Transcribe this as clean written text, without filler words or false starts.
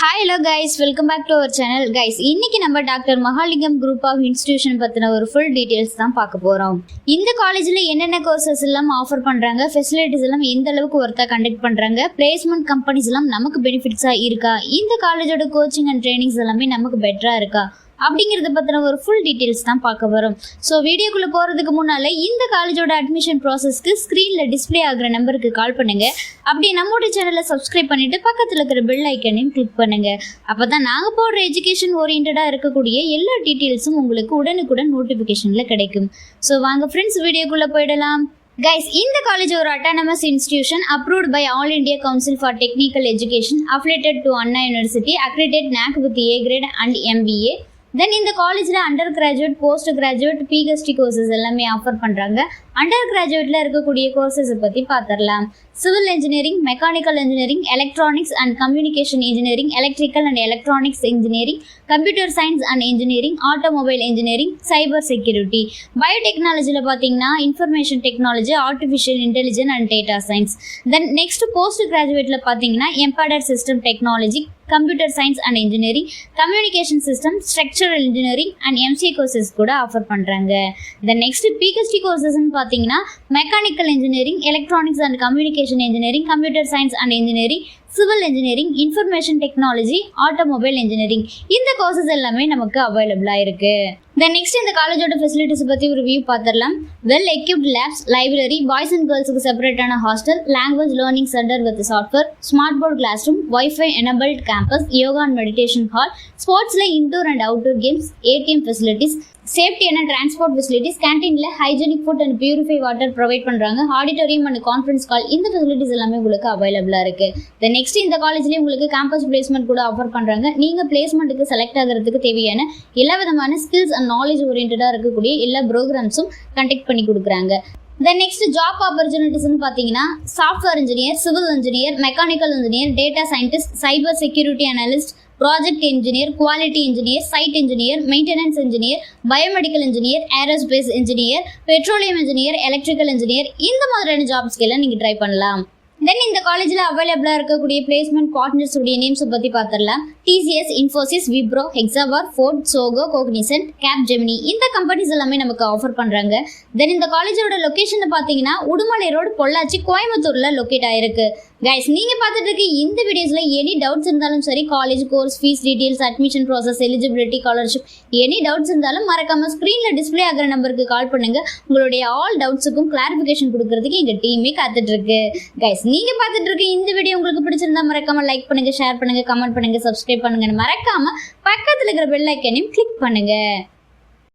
Hello guys, welcome back to our channel. Guys, இன்னைக்கு நம்ம doctor Mahalingam group of institution பத்தின ஒரு ஃபுல் டீடைல்ஸ் தான் பார்க்க போறோம். இந்த காலேஜ்ல என்னென்ன கோர்சஸ் எல்லாம் ஆஃபர் பண்றாங்க, ஃபெசிலிட்டிஸ் எல்லாம் எந்த அளவுக்கு ஒர்த்தா கண்டக்ட் பண்றாங்க, பிளேஸ்மெண்ட் கம்பெனிஸ் எல்லாம் நமக்கு பெனிஃபிட்ஸா இருக்கா, இந்த காலேஜோட கோச்சிங் அண்ட் ட்ரைனிங்ஸ் எல்லாமே நமக்கு பெட்டரா இருக்கா அப்படிங்கிறத பற்றின ஒரு ஃபுல் டீட்டெயில்ஸ் தான் பார்க்க வரோம். ஸோ வீடியோக்குள்ளே போகிறதுக்கு முன்னால் இந்த காலேஜோட அட்மிஷன் ப்ராசஸ்க்கு ஸ்க்ரீனில் டிஸ்பிளே ஆகிற நம்பருக்கு கால் பண்ணுங்கள். அப்படி நம்மளோட சேனலை சப்ஸ்கிரைப் பண்ணிவிட்டு பக்கத்தில் இருக்கிற பெல் ஐக்கனையும் கிளிக் பண்ணுங்கள். அப்போ தான் நாங்கள் போடுற எஜுகேஷன் ஓரியன்டாக இருக்கக்கூடிய எல்லா டீட்டெயில்ஸும் உங்களுக்கு உடனுக்குடன் நோட்டிஃபிகேஷனில் கிடைக்கும். ஸோ வாங்க ஃப்ரெண்ட்ஸ், வீடியோக்குள்ளே போயிடலாம். கைஸ், இந்த காலேஜ் ஒரு autonomous institution approved by All India Council for Technical Education, affiliated to Anna University, accredit NAC with A grade and MBA. Then இந்த காலேஜில் under graduate, post graduate, PhD courses எல்லாமே offer பண்ணுறாங்க. Under கிராஜுவேட்டில் இருக்கக்கூடிய கோர்சஸை பற்றி பார்த்துடலாம். Civil engineering, mechanical engineering, electronics and communication engineering, electrical and electronics engineering, computer science and engineering, automobile engineering, cyber security. பயோடெக்னாலஜியில் பார்த்தீங்கன்னா information technology, artificial intelligence and data science. Then next post கிராஜுவேட்டில் பார்த்தீங்கன்னா embedded system technology, computer science and engineering, communication system, structural engineering and MCA courses கூட offer பண்ணுறாங்க. Then next PhD கோர்சஸ்ன்னு பார்த்தீங்கன்னா mechanical engineering, electronics and communication engineering, computer science and engineering, civil engineering, information technology, automobile engineering. இந்த courses எல்லாமே நமக்கு அவைலபிளாக இருக்குது. Then next இந்த காலேஜோட ஃபெசிலிட்டிஸ் பற்றி ஒரு வியூ பார்த்துடலாம். Well equipped labs, library, boys and கேர்ள்ஸுக்கு செப்பரேட்டான hostel, language learning centre with software, smart board class room, wifi enabled campus, yoga and meditation hall, ஸ்போர்ட்ஸில் indoor and outdoor games, ATM facilities, safety and transport facilities, கேன்டீனில் hygienic food and purify water provide பண்ணுறாங்க, auditorium and conference hall. இந்த facilities எல்லாமே உங்களுக்கு அவைலபிளாக இருக்குது. Then next இந்த காலேஜ்லேயே உங்களுக்கு கேம்பஸ் பிளேஸ்மெண்ட் கூட ஆஃபர் பண்ணுறாங்க. நீங்கள் பிளேஸ்மெண்ட்டுக்கு செலக்ட் ஆகிறதுக்கு தேவையான எல்லா விதமான ஸ்கில்ஸ் அண்ட் நாலேஜ் ஓரியன்டாக இருக்கக்கூடிய எல்லா ப்ரோக்ராம்ஸும் கண்டக்ட் பண்ணி கொடுக்குறாங்க. தென் நெக்ஸ்ட் ஜாப் ஆப்பர்ச்சுனிட்டிஸ்னு பார்த்தீங்கன்னா software engineer, civil engineer, mechanical engineer, data scientist, cyber security analyst, project engineer, quality engineer, site engineer, maintenance engineer, biomedical engineer, aerospace engineer, petroleum engineer, electrical engineer, இந்த மாதிரியான ஜாப்ஸ்க்கு எல்லாம் நீங்கள் try பண்ணலாம். தென் இந்த காலேஜில் அவைலபிளாக இருக்கக்கூடிய பிளேஸ்மெண்ட் பார்ட்னர்ஸ் உடைய நேம்ஸை பற்றி பார்த்துடலாம். TCS, Infosys, Wipro, Hexaware, Ford, Zoho, Cognizant, Capgemini, இந்த கம்பெனிஸ் எல்லாமே நமக்கு ஆஃபர் பண்ணுறாங்க. தென் இந்த காலேஜோட லொக்கேஷனை பார்த்தீங்கன்னா உடுமலை ரோடு, பொள்ளாச்சி, கோயம்புத்தூரில் லொக்கேட் ஆயிருக்கு. கைஸ், நீங்கள் பார்த்துட்டு இருக்க இந்த வீடியோஸில் எனி டவுட்ஸ் இருந்தாலும் சரி, college course, fees details, admission process, eligibility, scholarship, any doubts இருந்தாலும் மறக்காம ஸ்க்ரீனில் டிஸ்பிளே ஆகிற நம்பருக்கு கால் பண்ணுங்க. உங்களுடைய ஆல் டவுட்ஸுக்கும் கிளாரிஃபிகேஷன் கொடுக்கறதுக்கு எங்கள் டீமே காத்துட்டு இருக்கு. கைஸ், நீங்கள் பார்த்துட்டு இருக்க இந்த வீடியோ உங்களுக்கு பிடிச்சிருந்தா மறக்காம லைக் பண்ணுங்க, ஷேர் பண்ணுங்க, கமெண்ட் பண்ணுங்க, சப்ஸ்கிரைப் பண்ணுங்க. மறக்காம பக்கத்தில் இருக்கிற பெல் ஐக்கனையும் கிளிக் பண்ணுங்க.